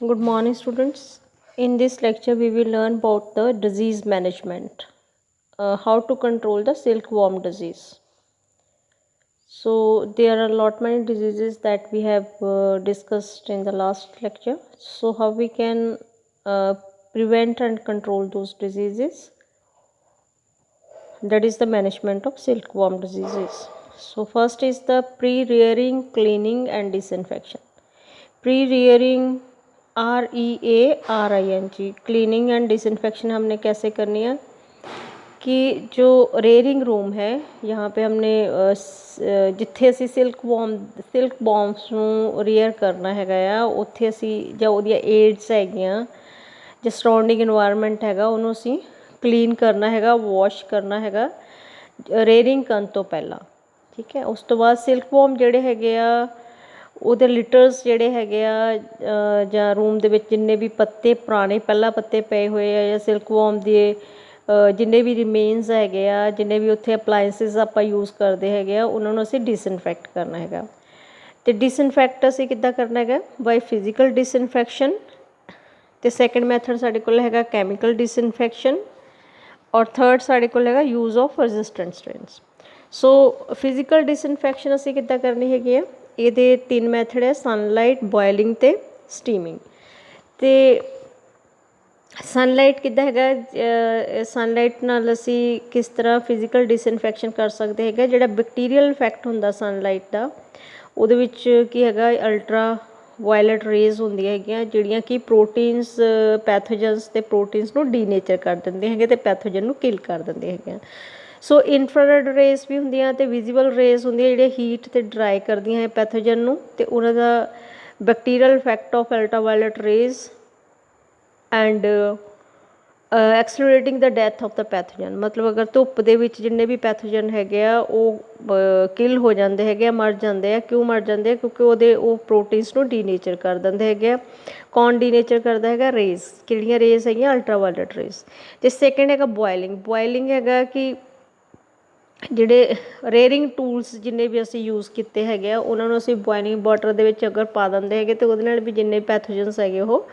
Good morning, students. In this lecture, we will learn about the disease management, how to control the silkworm disease. So, there are a lot many diseases that we have discussed in the last lecture. So, how we can uh, prevent and control those diseases? That is the management of silkworm diseases. So, first is the pre-rearing, cleaning, and disinfection. Pre REARING cleaning and disinfection हमने कैसे करनी है कि जो rearing room है यहाँ पे हमने जिथे असी सिल्क बॉम्ब्स ਨੂੰ ਰੀਅਰ ਕਰਨਾ ਹੈਗਾ ਆ ਉੱਥੇ ਅਸੀਂ ਜਾਂ ਉਹਦੀਆਂ ਏਡਸ ਹੈਗੀਆਂ ਜਾਂ ਸਰਾਊਂਡਿੰਗ ਇਨਵਾਇਰਨਮੈਂਟ ਹੈਗਾ ਉਹਨੂੰ ਅਸੀਂ ਕਲੀਨ ਕਰਨਾ ਹੈਗਾ ਵਾਸ਼ ਕਰਨਾ ਹੈਗਾ ਰੇਅਰਿੰਗ ਕਰਨ ਤੋਂ ਪਹਿਲਾਂ ਠੀਕ ਹੈ। ਉਸ ਤੋਂ ਬਾਅਦ ਸਿਲਕ ਬॉम्ब ਜਿਹੜੇ ਹੈਗੇ ਆ ਉਹਦੇ ਲਿਟਰਸ ਜਿਹੜੇ ਹੈਗੇ ਆ ਜਾਂ ਰੂਮ ਦੇ ਵਿੱਚ ਜਿੰਨੇ ਵੀ ਪੱਤੇ ਪੁਰਾਣੇ ਪਹਿਲਾਂ ਪੱਤੇ ਪਏ ਹੋਏ ਆ ਜਾਂ ਸਿਲਕ ਬॉम्ब ਦੇ ਜਿੰਨੇ ਵੀ ਰਿਮੇਨਸ ਹੈਗੇ ਆ ਜਿੰਨੇ ਵੀ ਉੱਥੇ ਅਪਲਾਈਐਂਸਿਸ ਆਪਾਂ ਯੂਜ਼ ਕਰਦੇ ਹੈਗੇ ਆ ਉਹਨਾਂ ਨੂੰ ਅਸੀਂ ਡਿਸਇਨਫੈਕਟ ਕਰਨਾ ਹੈਗਾ। ਅਤੇ ਡਿਸਇਨਫੈਕਟ ਅਸੀਂ ਕਿੱਦਾਂ ਕਰਨਾ ਹੈਗਾ ਬਾਈ ਫਿਜ਼ੀਕਲ ਡਿਸਇਨਫੈਕਸ਼ਨ ਅਤੇ ਸੈਕਿੰਡ ਮੈਥਡ ਸਾਡੇ ਕੋਲ ਹੈਗਾ ਕੈਮੀਕਲ ਡਿਸਇਨਫੈਕਸ਼ਨ ਔਰ ਥਰਡ ਸਾਡੇ ਕੋਲ ਹੈਗਾ use of resistant strains. So physical disinfection ਅਸੀਂ ਕਿੱਦਾਂ ਕਰਨੀ ਹੈਗੀ ਆ ਇਹਦੇ ਤਿੰਨ ਮੈਥਡ ਹੈ ਸਨਲਾਈਟ ਬੋਇਲਿੰਗ ਅਤੇ ਸਟੀਮਿੰਗ। ਅਤੇ ਸਨਲਾਈਟ ਕਿੱਦਾਂ ਹੈਗਾ ਸਨਲਾਈਟ ਨਾਲ ਅਸੀਂ ਕਿਸ ਤਰ੍ਹਾਂ ਫਿਜ਼ੀਕਲ ਡਿਸਇਨਫੈਕਸ਼ਨ ਕਰ ਸਕਦੇ ਹੈਗੇ ਜਿਹੜਾ ਬੈਕਟੀਰੀਅਲ ਇਫੈਕਟ ਹੁੰਦਾ ਸਨਲਾਈਟ ਦਾ ਉਹਦੇ ਵਿੱਚ ਕੀ ਹੈਗਾ ਅਲਟਰਾ ਵਾਇਲਟ ਰੇਜ਼ ਹੁੰਦੀਆਂ ਹੈਗੀਆਂ ਜਿਹੜੀਆਂ ਕਿ ਪ੍ਰੋਟੀਨਸ ਪੈਥੋਜਨਸ ਅਤੇ ਪ੍ਰੋਟੀਨਸ ਨੂੰ ਡੀਨੇਚਰ ਕਰ ਦਿੰਦੇ ਹੈਗੇ ਅਤੇ ਪੈਥੋਜਨ ਨੂੰ ਕਿਲ ਕਰ ਦਿੰਦੇ ਹੈਗੇ। ਸੋ ਇਨਫਰਾਰੈਡ ਰੇਜ਼ ਵੀ ਹੁੰਦੀਆਂ ਅਤੇ ਵਿਜ਼ੀਬਲ ਰੇਜ਼ ਹੁੰਦੀਆਂ ਜਿਹੜੀਆਂ ਹੀਟ ਅਤੇ ਡਰਾਈ ਕਰਦੀਆਂ ਹੈ ਪੈਥੋਜਨ ਨੂੰ ਅਤੇ ਉਹਨਾਂ ਦਾ bacterial effect of ultraviolet rays and accelerating the death of the pathogen ਮਤਲਬ ਅਗਰ ਧੁੱਪ ਦੇ ਵਿੱਚ ਜਿੰਨੇ ਵੀ ਪੈਥੋਜਨ ਹੈਗੇ ਆ ਉਹ ਕਿਲ ਹੋ ਜਾਂਦੇ ਹੈਗੇ ਆ ਮਰ ਜਾਂਦੇ ਆ ਕਿਉਂ ਮਰ ਜਾਂਦੇ ਆ ਕਿਉਂਕਿ ਉਹ ਪ੍ਰੋਟੀਨਸ ਨੂੰ ਡੀਨੇਚਰ ਕਰ ਦਿੰਦੇ ਹੈਗੇ ਆ। ਕੌਣ ਡੀਨੇਚਰ ਕਰਦਾ ਹੈਗਾ ਰੇਜ਼ ਕਿਹੜੀਆਂ ਰੇਜ਼ ਹੈਗੀਆਂ ਅਲਟਰਾਵਾਇਲਟ ਰੇਜ਼। ਅਤੇ ਸੈਕਿੰਡ ਹੈਗਾ ਬੋਇਲਿੰਗ ਹੈਗਾ ਕਿ ਜਿਹੜੇ ਰੇਅਰਿੰਗ ਟੂਲਸ ਜਿੰਨੇ ਵੀ ਅਸੀਂ ਯੂਜ਼ ਕੀਤੇ ਹੈਗੇ ਆ ਉਹਨਾਂ ਨੂੰ ਅਸੀਂ ਬੋਇਲਿੰਗ ਵਾਟਰ ਦੇ ਵਿੱਚ ਅਗਰ ਪਾ ਦਿੰਦੇ ਹੈਗੇ ਅਤੇ ਉਹਦੇ ਨਾਲ ਵੀ ਜਿੰਨੇ ਪੈਥੋਜਨਸ ਹੈਗੇ ਉਹ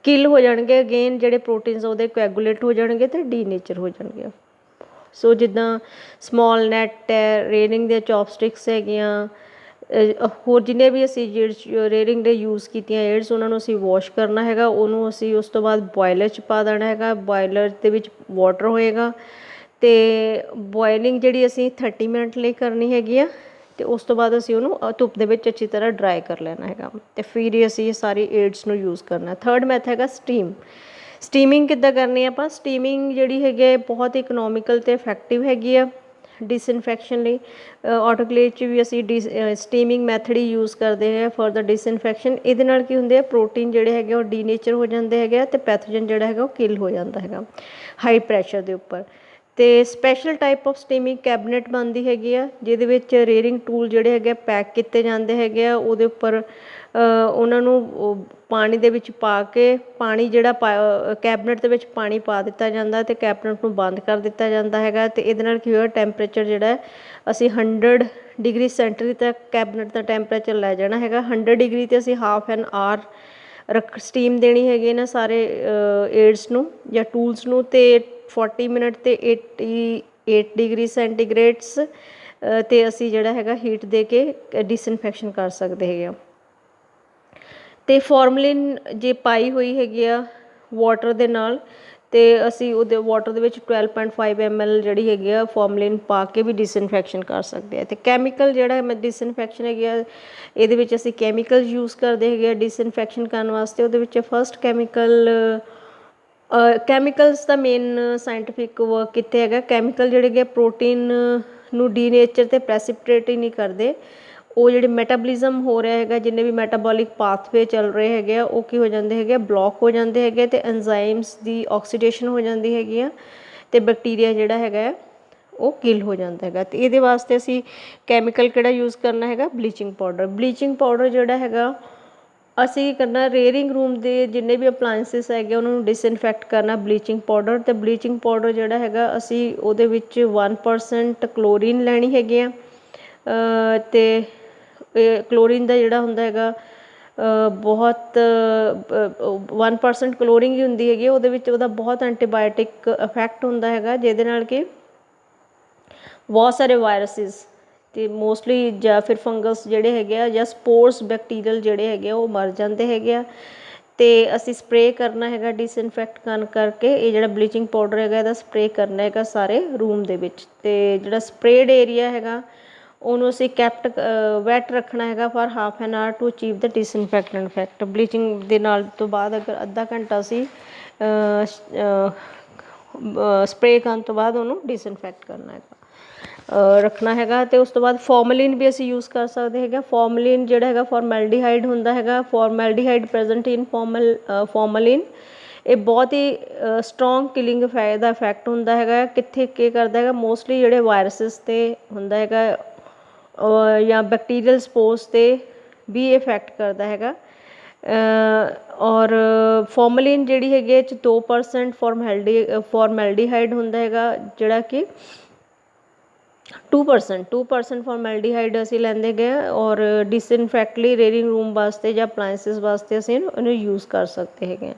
ਕਿਲ ਹੋ ਜਾਣਗੇ ਅਗੇਨ ਜਿਹੜੇ ਪ੍ਰੋਟੀਨਸ ਉਹਦੇ ਕੋਐਗੂਲੇਟ ਹੋ ਜਾਣਗੇ ਅਤੇ ਡੀਨੇਚਰ ਹੋ ਜਾਣਗੇ। ਸੋ ਜਿੱਦਾਂ ਸਮੋਲ ਨੈਟ ਹੈ ਰੇਅਰਿੰਗ ਦੀਆਂ ਚੌਪਸਟਿਕਸ ਹੈਗੀਆਂ ਹੋਰ ਜਿੰਨੇ ਵੀ ਅਸੀਂ ਰੇਅਰਿੰਗ ਦੇ ਯੂਜ਼ ਕੀਤੀਆਂ ਏਡਸ ਉਹਨਾਂ ਨੂੰ ਅਸੀਂ ਵਾਸ਼ ਕਰਨਾ ਹੈਗਾ ਉਹਨੂੰ ਅਸੀਂ ਉਸ ਤੋਂ ਬਾਅਦ ਬੋਇਲਰ 'ਚ ਪਾ ਦੇਣਾ ਹੈਗਾ ਬੋਇਲਰ ਦੇ ਵਿੱਚ ਵਾਟਰ ਹੋਏਗਾ ਅਤੇ ਬੋਇਲਿੰਗ ਜਿਹੜੀ ਅਸੀਂ 30 ਮਿੰਟ ਲਈ ਕਰਨੀ ਹੈਗੀ ਆ ਅਤੇ ਉਸ ਤੋਂ ਬਾਅਦ ਅਸੀਂ ਉਹਨੂੰ ਧੁੱਪ ਦੇ ਵਿੱਚ ਅੱਛੀ ਤਰ੍ਹਾਂ ਡਰਾਈ ਕਰ ਲੈਣਾ ਹੈਗਾ ਅਤੇ ਫਿਰ ਹੀ ਅਸੀਂ ਇਹ ਸਾਰੀ ਏਡਸ ਨੂੰ ਯੂਜ਼ ਕਰਨਾ। ਥਰਡ ਮੈਥਡ ਹੈਗਾ ਸਟੀਮਿੰਗ ਕਿੱਦਾਂ ਕਰਨੀ ਆਪਾਂ ਸਟੀਮਿੰਗ ਜਿਹੜੀ ਹੈਗੀ ਹੈ ਬਹੁਤ ਇਕਨੋਮਿਕਲ ਅਤੇ ਇਫੈਕਟਿਵ ਹੈਗੀ ਆ ਡਿਸਇਨਫੈਕਸ਼ਨ ਲਈ ਆਟੋਕਲੇਵ 'ਚ ਵੀ ਅਸੀਂ ਸਟੀਮਿੰਗ ਮੈਥਡ ਹੀ ਯੂਜ਼ ਕਰਦੇ ਹਾਂ ਫॉर द ਡਿਸਇਨਫੈਕਸ਼ਨ। ਇਹਦੇ ਨਾਲ ਕੀ ਹੁੰਦੇ ਆ ਪ੍ਰੋਟੀਨ ਜਿਹੜੇ ਹੈਗੇ ਉਹ ਡੀਨੇਚਰ ਹੋ ਜਾਂਦੇ ਹੈਗੇ ਆ ਅਤੇ ਪੈਥੋਜਨ ਜਿਹੜਾ ਹੈਗਾ ਉਹ ਕਿਲ ਹੋ ਜਾਂਦਾ ਹੈਗਾ ਹਾਈ ਪ੍ਰੈਸ਼ਰ ਦੇ ਉੱਪਰ। ਅਤੇ special type of streaming cabinet ਬਣਦੀ ਹੈਗੀ ਆ ਜਿਹਦੇ ਵਿੱਚ ਰੇਅਰਿੰਗ ਟੂਲ ਜਿਹੜੇ ਹੈਗੇ ਆ ਪੈਕ ਕੀਤੇ ਜਾਂਦੇ ਹੈਗੇ ਆ ਉਹਦੇ ਉੱਪਰ ਉਹਨਾਂ ਨੂੰ ਪਾਣੀ ਦੇ ਵਿੱਚ ਪਾ ਕੇ ਪਾਣੀ ਜਿਹੜਾ ਕੈਬਨਿਟ ਦੇ ਵਿੱਚ ਪਾਣੀ ਪਾ ਦਿੱਤਾ ਜਾਂਦਾ ਅਤੇ ਕੈਬਨਿਟ ਨੂੰ ਬੰਦ ਕਰ ਦਿੱਤਾ ਜਾਂਦਾ ਹੈਗਾ ਅਤੇ ਇਹਦੇ ਨਾਲ ਕੀ ਹੋਇਆ ਟੈਂਪਰੇਚਰ ਜਿਹੜਾ ਅਸੀਂ 100 ਡਿਗਰੀ ਸੈਂਟੀਗ੍ਰੇਡ ਤੱਕ ਕੈਬਨਿਟ ਦਾ ਟੈਂਪਰੇਚਰ ਲੈ ਜਾਣਾ ਹੈਗਾ 100 ਡਿਗਰੀ 'ਤੇ ਅਸੀਂ ਹਾਫ ਐਨ ਆਰ ਸਟੀਮ ਦੇਣੀ ਹੈਗੀ ਇਹਨਾਂ ਸਾਰੇ ਏਡਸ ਨੂੰ ਜਾਂ ਟੂਲਸ ਨੂੰ ਅਤੇ 40 ਮਿੰਟ 'ਤੇ 88 ਡਿਗਰੀ ਸੈਂਟੀਗ੍ਰੇਡਸ 'ਤੇ ਅਸੀਂ ਜਿਹੜਾ ਹੈਗਾ ਹੀਟ ਦੇ ਕੇ ਡਿਸਇਨਫੈਕਸ਼ਨ ਕਰ ਸਕਦੇ ਹੈਗੇ ਆ। ਅਤੇ ਫੋਰਮਲਿਨ ਜੇ ਪਾਈ ਹੋਈ ਹੈਗੀ ਆ ਵਾਟਰ ਦੇ ਨਾਲ ਅਤੇ ਅਸੀਂ ਉਹਦੇ ਵਾਟਰ ਦੇ ਵਿੱਚ 12.5 ml ਜਿਹੜੀ ਹੈਗੀ ਆ ਫੋਰਮਲਿਨ ਪਾ ਕੇ ਵੀ ਡਿਸਇਨਫੈਕਸ਼ਨ ਕਰ ਸਕਦੇ ਆ। ਅਤੇ ਕੈਮੀਕਲ ਜਿਹੜਾ ਡਿਸਇਨਫੈਕਸ਼ਨ ਹੈਗੀ ਆ ਇਹਦੇ ਵਿੱਚ ਅਸੀਂ ਕੈਮੀਕਲ ਯੂਜ਼ ਕਰਦੇ ਹੈਗੇ ਆ ਡਿਸਇਨਫੈਕਸ਼ਨ ਕਰਨ ਵਾਸਤੇ। ਉਹਦੇ ਵਿੱਚ ਫਸਟ ਕੈਮੀਕਲਸ ਦਾ ਮੇਨ ਸਾਇੰਟੀਫਿਕ ਵਰਕ ਕਿੱਥੇ ਹੈਗਾ ਕੈਮੀਕਲ ਜਿਹੜੇ ਹੈਗੇ ਪ੍ਰੋਟੀਨ ਨੂੰ ਡੀਨੇਚਰ ਅਤੇ ਪ੍ਰੈਸੀਪੀਟੇਟ ਹੀ ਨਹੀਂ ਕਰਦੇ ਉਹ ਜਿਹੜੇ ਮੈਟਾਬੋਲਿਜ਼ਮ ਹੋ ਰਿਹਾ ਹੈਗਾ ਜਿੰਨੇ ਵੀ ਮੈਟਾਬੋਲਿਕ ਪਾਥਵੇ ਚੱਲ ਰਹੇ ਹੈਗੇ ਆ ਉਹ ਕੀ ਹੋ ਜਾਂਦੇ ਹੈਗੇ ਬਲੋਕ ਹੋ ਜਾਂਦੇ ਹੈਗੇ ਅਤੇ ਐਨਜ਼ਾਈਮਸ ਦੀ ਆਕਸੀਡੇਸ਼ਨ ਹੋ ਜਾਂਦੀ ਹੈਗੀ ਆ ਅਤੇ ਬੈਕਟੀਰੀਆ ਜਿਹੜਾ ਹੈਗਾ ਉਹ ਕਿਲ ਹੋ ਜਾਂਦਾ ਹੈਗਾ। ਅਤੇ ਇਹਦੇ ਵਾਸਤੇ ਅਸੀਂ ਕੈਮੀਕਲ ਕਿਹੜਾ ਯੂਜ਼ ਕਰਨਾ ਹੈਗਾ ਬਲੀਚਿੰਗ ਪਾਊਡਰ ਜਿਹੜਾ ਹੈਗਾ ਅਸੀਂ ਕੀ ਕਰਨਾ ਰੇਅਰਿੰਗ ਰੂਮ ਦੇ ਜਿੰਨੇ ਵੀ ਅਪਲਾਇੰਸਿਸ ਹੈਗੇ ਉਹਨਾਂ ਨੂੰ ਡਿਸਇਨਫੈਕਟ ਕਰਨਾ ਬਲੀਚਿੰਗ ਪਾਊਡਰ ਅਤੇ ਬਲੀਚਿੰਗ ਪਾਊਡਰ ਜਿਹੜਾ ਹੈਗਾ ਅਸੀਂ ਉਹਦੇ ਵਿੱਚ 1% ਕਲੋਰੀਨ ਲੈਣੀ ਹੈਗੀ ਆ ਅਤੇ ਕਲੋਰੀਨ ਦਾ ਜਿਹੜਾ ਹੁੰਦਾ ਹੈਗਾ ਬਹੁਤ 1% ਕਲੋਰਿੰਗ ਹੀ ਹੁੰਦੀ ਹੈਗੀ, ਉਹਦੇ ਵਿੱਚ ਉਹਦਾ ਬਹੁਤ ਐਂਟੀਬਾਇਓਟਿਕ ਇਫੈਕਟ ਹੁੰਦਾ ਹੈਗਾ, ਜਿਹਦੇ ਨਾਲ ਕਿ ਬਹੁਤ ਸਾਰੇ ਵਾਇਰਸਿਸ ਅਤੇ ਮੋਸਟਲੀ ਜਾਂ ਫਿਰ ਫੰਗਸ ਜਿਹੜੇ ਹੈਗੇ ਆ ਜਾਂ ਸਪੋਰਸ ਬੈਕਟੀਰੀਅਲ ਜਿਹੜੇ ਹੈਗੇ ਆ ਉਹ ਮਰ ਜਾਂਦੇ ਹੈਗੇ ਆ। ਅਤੇ ਅਸੀਂ ਸਪਰੇਅ ਕਰਨਾ ਹੈਗਾ ਡਿਸਇਨਫੈਕਟ ਕਰਕੇ, ਇਹ ਜਿਹੜਾ ਬਲੀਚਿੰਗ ਪਾਊਡਰ ਹੈਗਾ ਇਹਦਾ ਸਪਰੇਅ ਕਰਨਾ ਹੈਗਾ ਸਾਰੇ ਰੂਮ ਦੇ ਵਿੱਚ। ਅਤੇ ਜਿਹੜਾ ਸਪਰੇਡ ਏਰੀਆ ਹੈਗਾ ਉਹਨੂੰ ਅਸੀਂ ਕੈਪਟ ਵੈਟ ਰੱਖਣਾ ਹੈਗਾ for half an hour to achieve the disinfectant effect. Bleaching ਦੇ ਨਾਲ ਤੋਂ ਬਾਅਦ ਅਗਰ ਅੱਧਾ ਘੰਟਾ ਅਸੀਂ ਸਪਰੇਅ ਕਰਨ ਤੋਂ ਬਾਅਦ ਉਹਨੂੰ ਡਿਸਇਨਫੈਕਟ ਕਰਨਾ ਹੈਗਾ, ਰੱਖਣਾ ਹੈਗਾ। ਅਤੇ ਉਸ ਤੋਂ ਬਾਅਦ ਫੋਰਮਲਿਨ ਵੀ ਅਸੀਂ ਯੂਜ਼ ਕਰ ਸਕਦੇ ਹੈਗੇ। ਫੋਰਮਲਿਨ ਜਿਹੜਾ ਹੈਗਾ ਫਾਰਮੈਲਡੀਹਾਈਡ ਹੁੰਦਾ ਹੈਗਾ, ਫਾਰਮੈਲਡੀਹਾਈਡ ਪ੍ਰੈਜੈਂਟ ਇਨ ਫੋਰਮਲਿਨ। ਇਹ ਬਹੁਤ ਹੀ ਸਟਰੋਂਗ ਕਿਲਿੰਗ ਦਾ ਇਫੈਕਟ ਹੁੰਦਾ ਹੈਗਾ। ਕਿੱਥੇ ਕੀ ਕਰਦਾ ਹੈਗਾ, ਮੋਸਟਲੀ ਜਿਹੜੇ ਵਾਇਰਸਿਸ 'ਤੇ ਹੁੰਦਾ ਹੈਗਾ ਜਾਂ ਬੈਕਟੀਰੀਅਲ ਸਪੋਰਸ 'ਤੇ ਵੀ ਇਫੈਕਟ ਕਰਦਾ ਹੈਗਾ। ਔਰ ਫੋਰਮਲਿਨ ਜਿਹੜੀ ਹੈਗੀ ਇਹ 'ਚ 2% ਫਾਰਮੈਲਡੀਹਾਈਡ ਹੁੰਦਾ ਹੈਗਾ, ਜਿਹੜਾ ਕਿ 2% ਫਾਰਮੈਲਡੀਹਾਈਡ ਅਸੀਂ ਲੈਂਦੇ ਗਏ। ਔਰ ਡਿਸਇਨਫੈਕਟ ਲਈ ਰੇਰਿੰਗ ਰੂਮ ਵਾਸਤੇ ਜਾਂ ਅਪਲਾਇੰਸਿਸ ਵਾਸਤੇ ਅਸੀਂ ਇਹਨੂੰ ਯੂਜ਼ ਕਰ ਸਕਦੇ ਹੈਗੇ ਹਾਂ।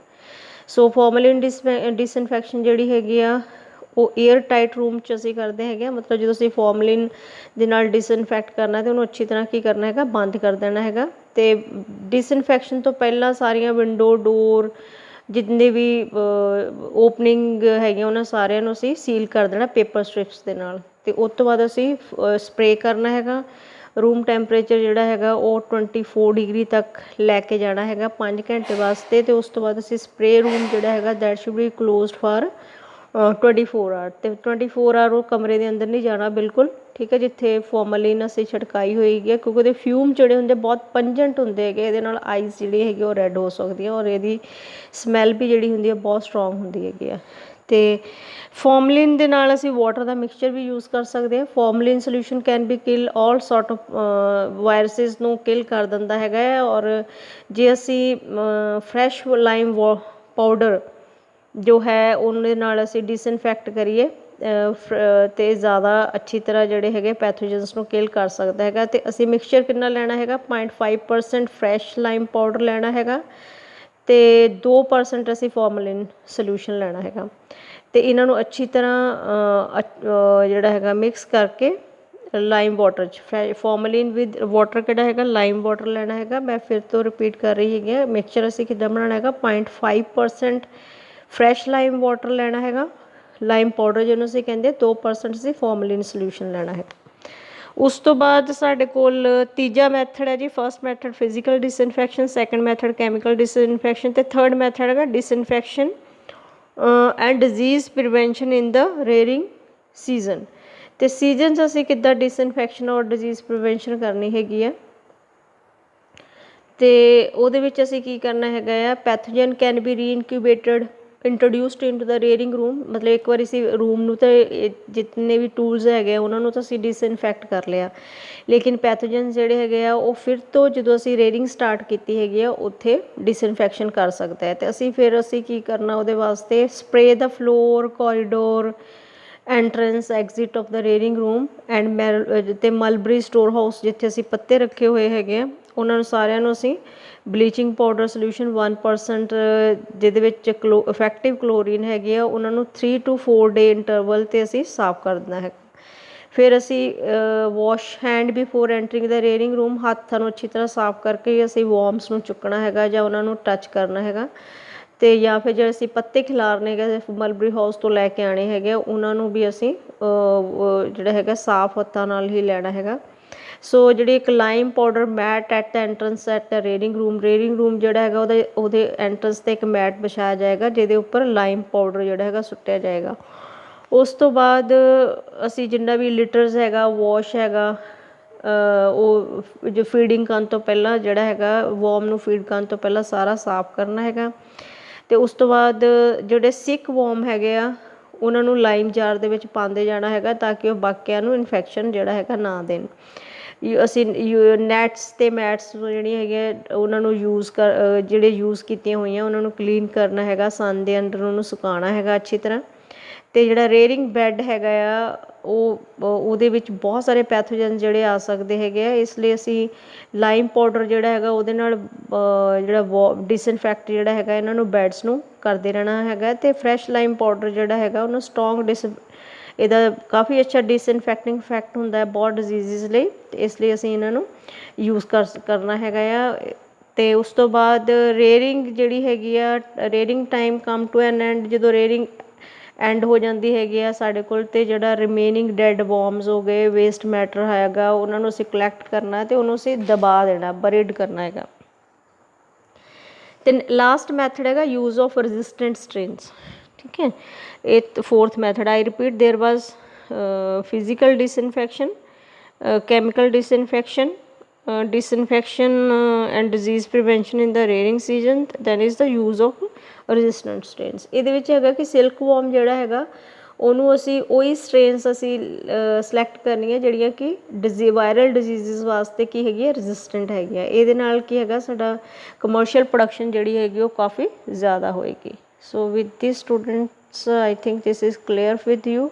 ਸੋ ਫੋਰਮਲਿਨ ਡਿਸਇਨਫੈਕਸ਼ਨ ਜਿਹੜੀ ਹੈਗੀ ਆ ਉਹ ਏਅਰ ਟਾਈਟ ਰੂਮ 'ਚ ਅਸੀਂ ਕਰਦੇ ਹੈਗੇ ਹਾਂ। ਮਤਲਬ ਜਦੋਂ ਅਸੀਂ ਫੋਰਮਲਿਨ ਦੇ ਨਾਲ ਡਿਸਇਨਫੈਕਟ ਕਰਨਾ ਅਤੇ ਉਹਨੂੰ ਅੱਛੀ ਤਰ੍ਹਾਂ ਕੀ ਕਰਨਾ ਹੈਗਾ, ਬੰਦ ਕਰ ਦੇਣਾ ਹੈਗਾ। ਅਤੇ ਡਿਸਇਨਫੈਕਸ਼ਨ ਤੋਂ ਪਹਿਲਾਂ ਸਾਰੀਆਂ ਵਿੰਡੋ ਡੋਰ ਜਿੰਨੇ ਵੀ ਓਪਨਿੰਗ ਹੈਗੀਆਂ ਉਹਨਾਂ ਸਾਰਿਆਂ ਨੂੰ ਅਸੀਂ ਸੀਲ ਕਰ ਦੇਣਾ ਪੇਪਰ ਸਟ੍ਰਿਪਸ ਦੇ ਨਾਲ। ਅਤੇ ਉਸ ਤੋਂ ਬਾਅਦ ਅਸੀਂ ਸਪਰੇਅ ਕਰਨਾ ਹੈਗਾ। ਰੂਮ ਟੈਂਪਰੇਚਰ ਜਿਹੜਾ ਹੈਗਾ ਉਹ 24 ਡਿਗਰੀ ਤੱਕ ਲੈ ਕੇ ਜਾਣਾ ਹੈਗਾ 5 ਘੰਟੇ ਵਾਸਤੇ। ਅਤੇ ਉਸ ਤੋਂ ਬਾਅਦ ਅਸੀਂ ਸਪਰੇਅ ਰੂਮ ਜਿਹੜਾ ਹੈਗਾ that should be closed for 24 hour. ਅਤੇ 24 ਆਵਰ ਉਹ ਕਮਰੇ ਦੇ ਅੰਦਰ ਨਹੀਂ ਜਾਣਾ ਬਿਲਕੁਲ, ਠੀਕ ਹੈ, ਜਿੱਥੇ ਫੋਰਮਲਿਨ ਅਸੀਂ ਛਿੜਕਾਈ ਹੋਈ ਹੈਗੀ, ਕਿਉਂਕਿ ਉਹਦੇ ਫਿਊਮ ਜਿਹੜੇ ਹੁੰਦੇ ਬਹੁਤ ਪੰਜੈਂਟ ਹੁੰਦੇ ਹੈਗੇ। ਇਹਦੇ ਨਾਲ ਆਈਜ਼ ਜਿਹੜੀ ਹੈਗੀ ਉਹ ਰੈੱਡ ਹੋ ਸਕਦੀ ਹੈ, ਔਰ ਇਹਦੀ ਸਮੈਲ ਵੀ ਜਿਹੜੀ ਹੁੰਦੀ ਹੈ ਬਹੁਤ ਸਟਰੋਂਗ ਹੁੰਦੀ ਹੈਗੀ ਆ। ਅਤੇ ਫੋਰਮਲਿਨ ਦੇ ਨਾਲ ਅਸੀਂ ਵਾਟਰ ਦਾ ਮਿਕਸਚਰ ਵੀ ਯੂਜ਼ ਕਰ ਸਕਦੇ ਹਾਂ। Formalin solution can be kill all sort of viruses ਨੂੰ ਕਿਲ ਕਰ ਦਿੰਦਾ ਹੈਗਾ ਹੈ। ਔਰ ਜੇ ਅਸੀਂ ਫਰੈਸ਼ ਲਾਈਮ ਪਾਊਡਰ ਜੋ ਹੈ ਉਹਦੇ ਨਾਲ ਅਸੀਂ ਡਿਸਇਨਫੈਕਟ ਕਰੀਏ ਅਤੇ ਜ਼ਿਆਦਾ ਅੱਛੀ ਤਰ੍ਹਾਂ ਜਿਹੜੇ ਹੈਗੇ ਪੈਥੋਜਨਸ ਨੂੰ ਕਿਲ ਕਰ ਸਕਦਾ ਹੈਗਾ। ਅਤੇ ਅਸੀਂ ਮਿਕਸਚਰ ਕਿੰਨਾ ਲੈਣਾ ਹੈਗਾ, 0.5% ਫਰੈਸ਼ ਲਾਈਮ ਪਾਊਡਰ ਲੈਣਾ ਹੈਗਾ ਅਤੇ 2% ਅਸੀਂ ਫੋਰਮਲਿਨ ਸੋਲਿਊਸ਼ਨ ਲੈਣਾ ਹੈਗਾ। ਅਤੇ ਇਹਨਾਂ ਨੂੰ ਅੱਛੀ ਤਰ੍ਹਾਂ ਜਿਹੜਾ ਹੈਗਾ ਮਿਕਸ ਕਰਕੇ ਲਾਈਮ ਵਾਟਰ 'ਚ ਫੋਰਮਲਿਨ ਵਿਦ ਵਾਟਰ ਕਿਹੜਾ ਹੈਗਾ, ਲਾਈਮ ਵਾਟਰ ਲੈਣਾ ਹੈਗਾ। ਮੈਂ ਫਿਰ ਤੋਂ ਰਿਪੀਟ ਕਰ ਰਹੀ ਹੈਗੀ ਹਾਂ, ਮਿਕਸਚਰ ਅਸੀਂ ਕਿੱਦਾਂ ਬਣਾਉਣਾ ਹੈਗਾ, 0.5% ਫਰੈਸ਼ ਲਾਈਮ ਵਾਟਰ ਲੈਣਾ ਹੈਗਾ, ਲਾਈਮ ਪਾਊਡਰ ਜਿਹਨੂੰ ਅਸੀਂ ਕਹਿੰਦੇ, 2% ਅਸੀਂ ਫੋਰਮਲਿਨ ਸੋਲਿਊਸ਼ਨ ਲੈਣਾ ਹੈ। ਉਸ ਤੋਂ ਬਾਅਦ ਸਾਡੇ ਕੋਲ ਤੀਜਾ ਮੈਥਡ ਹੈ ਜੀ। First method physical disinfection, second method chemical disinfection ਅਤੇ ਥਰਡ ਮੈਥਡ ਹੈਗਾ disinfection and disease prevention in the rearing season. ਅਤੇ ਸੀਜ਼ਨ 'ਚ ਅਸੀਂ ਕਿੱਦਾਂ ਡਿਸਇਨਫੈਕਸ਼ਨ ਔਰ ਡਿਜ਼ੀਜ਼ ਪ੍ਰੀਵੈਂਸ਼ਨ ਕਰਨੀ ਹੈਗੀ ਆ। ਅਤੇ ਉਹਦੇ ਵਿੱਚ ਅਸੀਂ ਕੀ ਕਰਨਾ ਹੈਗਾ ਆ, pathogen can be reincubated introduced into the rearing room. ਮਤਲਬ ਇੱਕ ਵਾਰੀ ਅਸੀਂ ਰੂਮ ਨੂੰ ਤਾਂ ਜਿਤਨੇ ਵੀ ਟੂਲਸ ਹੈਗੇ ਆ ਉਹਨਾਂ ਨੂੰ ਤਾਂ ਅਸੀਂ ਡਿਸਇਨਫੈਕਟ ਕਰ ਲਿਆ, ਲੇਕਿਨ ਪੈਥੋਜਨ ਜਿਹੜੇ ਹੈਗੇ ਆ ਉਹ ਫਿਰ ਤੋਂ ਜਦੋਂ ਅਸੀਂ ਰੇਅਰਿੰਗ ਸਟਾਰਟ ਕੀਤੀ ਹੈਗੀ ਆ ਉੱਥੇ ਡਿਸਇਨਫੈਕਸ਼ਨ ਕਰ ਸਕਦਾ ਹੈ। ਅਤੇ ਅਸੀਂ ਕੀ ਕਰਨਾ ਉਹਦੇ ਵਾਸਤੇ, spray the floor, corridor, entrance, exit of the rearing room and ਅਤੇ ਮਲਬਰੀ ਸਟੋਰ ਹਾਊਸ ਜਿੱਥੇ ਅਸੀਂ ਪੱਤੇ ਰੱਖੇ ਹੋਏ ਹੈਗੇ ਆ ਉਹਨਾਂ ਨੂੰ ਸਾਰਿਆਂ ਨੂੰ ਅਸੀਂ ਬਲੀਚਿੰਗ ਪਾਊਡਰ ਸੋਲਿਊਸ਼ਨ 1% ਜਿਹਦੇ ਵਿੱਚ ਇਫੈਕਟਿਵ ਕਲੋਰੀਨ ਹੈਗੇ ਆ ਉਹਨਾਂ ਨੂੰ 3 to 4 ਡੇ ਇੰਟਰਵਲ 'ਤੇ ਅਸੀਂ ਸਾਫ਼ ਕਰ ਦੇਣਾ ਹੈ। ਫਿਰ ਅਸੀਂ ਵਾਸ਼ ਹੈਂਡ ਬਿਫੋਰ ਐਂਟਰਿੰਗ ਦਾ ਰੇਅਰਿੰਗ ਰੂਮ, ਹੱਥਾਂ ਨੂੰ ਅੱਛੀ ਤਰ੍ਹਾਂ ਸਾਫ਼ ਕਰਕੇ ਅਸੀਂ ਵਾਰਮਸ ਨੂੰ ਚੁੱਕਣਾ ਹੈਗਾ ਜਾਂ ਉਹਨਾਂ ਨੂੰ ਟੱਚ ਕਰਨਾ ਹੈਗਾ। ਅਤੇ ਜਾਂ ਫਿਰ ਜਿਹੜੇ ਅਸੀਂ ਪੱਤੇ ਖਿਲਾਰਨੇ ਹੈਗੇ ਮਲਬਰੀ ਹਾਊਸ ਤੋਂ ਲੈ ਕੇ ਆਉਣੇ ਹੈਗੇ ਉਹਨਾਂ ਨੂੰ ਵੀ ਅਸੀਂ ਜਿਹੜਾ ਹੈਗਾ ਸਾਫ਼ ਹੱਥਾਂ ਨਾਲ ਹੀ ਲੈਣਾ ਹੈਗਾ। ਸੋ ਜਿਹੜੀ ਇੱਕ lime powder mat at the entrance at the rearing room ਜਿਹੜਾ ਹੈਗਾ ਉਹਦੇ ਐਂਟਰੈਂਸ 'ਤੇ ਇੱਕ ਮੈਟ ਵਿਛਾਇਆ ਜਾਏਗਾ ਜਿਹਦੇ ਉੱਪਰ ਲਾਈਮ ਪਾਊਡਰ ਜਿਹੜਾ ਹੈਗਾ ਸੁੱਟਿਆ ਜਾਏਗਾ। ਉਸ ਤੋਂ ਬਾਅਦ ਅਸੀਂ ਜਿੰਨਾ ਵੀ ਲਿਟਰਸ ਹੈਗਾ, ਵਾਸ਼ ਹੈਗਾ, ਉਹ ਜੋ ਫੀਡਿੰਗ ਕਰਨ ਤੋਂ ਪਹਿਲਾਂ ਜਿਹੜਾ ਹੈਗਾ ਵਾਰਮ ਨੂੰ ਫੀਡ ਕਰਨ ਤੋਂ ਪਹਿਲਾਂ ਸਾਰਾ ਸਾਫ਼ ਕਰਨਾ ਹੈਗਾ। ਅਤੇ ਉਸ ਤੋਂ ਬਾਅਦ ਜਿਹੜੇ ਸਿਕ ਵਾਰਮ ਹੈਗੇ ਆ ਉਹਨਾਂ ਨੂੰ ਲਾਈਮ ਜਾਰ ਦੇ ਵਿੱਚ ਪਾਉਂਦੇ ਜਾਣਾ ਹੈਗਾ ਤਾਂ ਕਿ ਉਹ ਬਾਕੀਆਂ ਨੂੰ ਇਨਫੈਕਸ਼ਨ ਜਿਹੜਾ ਹੈਗਾ ਨਾ ਦੇਣ। ਅਸੀਂ ਨੈਟਸ ਅਤੇ ਮੈਟਸ ਜਿਹੜੀਆਂ ਹੈਗੀਆਂ ਉਹਨਾਂ ਨੂੰ ਜਿਹੜੇ ਯੂਜ਼ ਕੀਤੀਆਂ ਹੋਈਆਂ ਉਹਨਾਂ ਨੂੰ ਕਲੀਨ ਕਰਨਾ ਹੈਗਾ, ਸਨ ਦੇ ਅੰਡਰ ਉਹਨੂੰ ਸੁਕਾਉਣਾ ਹੈਗਾ ਅੱਛੀ ਤਰ੍ਹਾਂ। ਅਤੇ ਜਿਹੜਾ ਰੇਅਰਿੰਗ ਬੈੱਡ ਹੈਗਾ ਆ ਉਹਦੇ ਵਿੱਚ ਬਹੁਤ ਸਾਰੇ ਪੈਥੋਜਨ ਜਿਹੜੇ ਆ ਸਕਦੇ ਹੈਗੇ ਆ। ਇਸ ਲਈ ਅਸੀਂ ਲਾਈਮ ਪਾਊਡਰ ਜਿਹੜਾ ਹੈਗਾ ਉਹਦੇ ਨਾਲ ਜਿਹੜਾ ਡਿਸਇਨਫੈਕਟ ਜਿਹੜਾ ਹੈਗਾ ਇਹਨਾਂ ਨੂੰ ਬੈਡਸ ਨੂੰ ਕਰਦੇ ਰਹਿਣਾ ਹੈਗਾ। ਅਤੇ ਫਰੈਸ਼ ਲਾਈਮ ਪਾਊਡਰ ਜਿਹੜਾ ਹੈਗਾ ਉਹਨੂੰ ਸਟਰੋਂਗ ਇਹਦਾ ਕਾਫੀ ਅੱਛਾ ਡਿਸਇਨਫੈਕਟਿੰਗ ਇਫੈਕਟ ਹੁੰਦਾ ਹੈ ਬਹੁਤ ਡਿਜ਼ੀਜ਼ਿਸ ਲਈ, ਅਤੇ ਇਸ ਲਈ ਅਸੀਂ ਇਹਨਾਂ ਨੂੰ ਯੂਜ਼ ਕਰਨਾ ਹੈਗਾ ਆ। ਅਤੇ ਉਸ ਤੋਂ ਬਾਅਦ ਰੇਅਰਿੰਗ ਜਿਹੜੀ ਹੈਗੀ ਆ, rearing time come to an end, ਜਦੋਂ ਰੇਅਰਿੰਗ ਐਂਡ ਹੋ ਜਾਂਦੀ ਹੈਗੀ ਆ ਸਾਡੇ ਕੋਲ, ਅਤੇ ਜਿਹੜਾ ਰਿਮੇਨਿੰਗ ਡੈਡ ਵੋਰਮਸ ਹੋ ਗਏ, ਵੇਸਟ ਮੈਟਰ ਹੈਗਾ, ਉਹਨਾਂ ਨੂੰ ਅਸੀਂ ਕਲੈਕਟ ਕਰਨਾ ਅਤੇ ਉਹਨੂੰ ਅਸੀਂ ਦਬਾ ਦੇਣਾ, ਬਰੀਡ ਕਰਨਾ ਹੈਗਾ। ਅਤੇ ਲਾਸਟ ਮੈਥਡ ਹੈਗਾ ਯੂਜ਼ ਆਫ ਰੈਜ਼ਿਸਟੈਂਟ ਸਟ੍ਰੇਨਸ, ਠੀਕ ਹੈ। ਇਹ ਫੋਰਥ ਮੈਥਡ, ਆਈ ਰਿਪੀਟ, ਦੇਰ ਵਾਜ਼ physical disinfection, chemical disinfection, disinfection and disease prevention in the rearing season, then is the use of resistant strains। ਇਹਦੇ ਵਿੱਚ ਹੈਗਾ ਕਿ ਸਿਲਕ ਵੋਰਮ ਜਿਹੜਾ ਹੈਗਾ ਉਹਨੂੰ ਅਸੀਂ ਉਹੀ ਸਟ੍ਰੇਨਸ ਅਸੀਂ ਸਿਲੈਕਟ ਕਰਨੀਆਂ ਜਿਹੜੀਆਂ ਕਿ ਵਾਇਰਲ ਡਿਜ਼ੀਜ਼ਿਸ ਵਾਸਤੇ ਕੀ ਹੈਗੀ ਹੈ, ਰੈਜ਼ਿਸਟੈਂਟ ਹੈਗੀਆਂ। ਇਹਦੇ ਨਾਲ ਕੀ ਹੈਗਾ ਸਾਡਾ ਕਮਰਸ਼ੀਅਲ ਪ੍ਰੋਡਕਸ਼ਨ ਜਿਹੜੀ ਹੈਗੀ ਉਹ ਕਾਫੀ ਜ਼ਿਆਦਾ ਹੋਏਗੀ। So with this students, I think this is clear with you.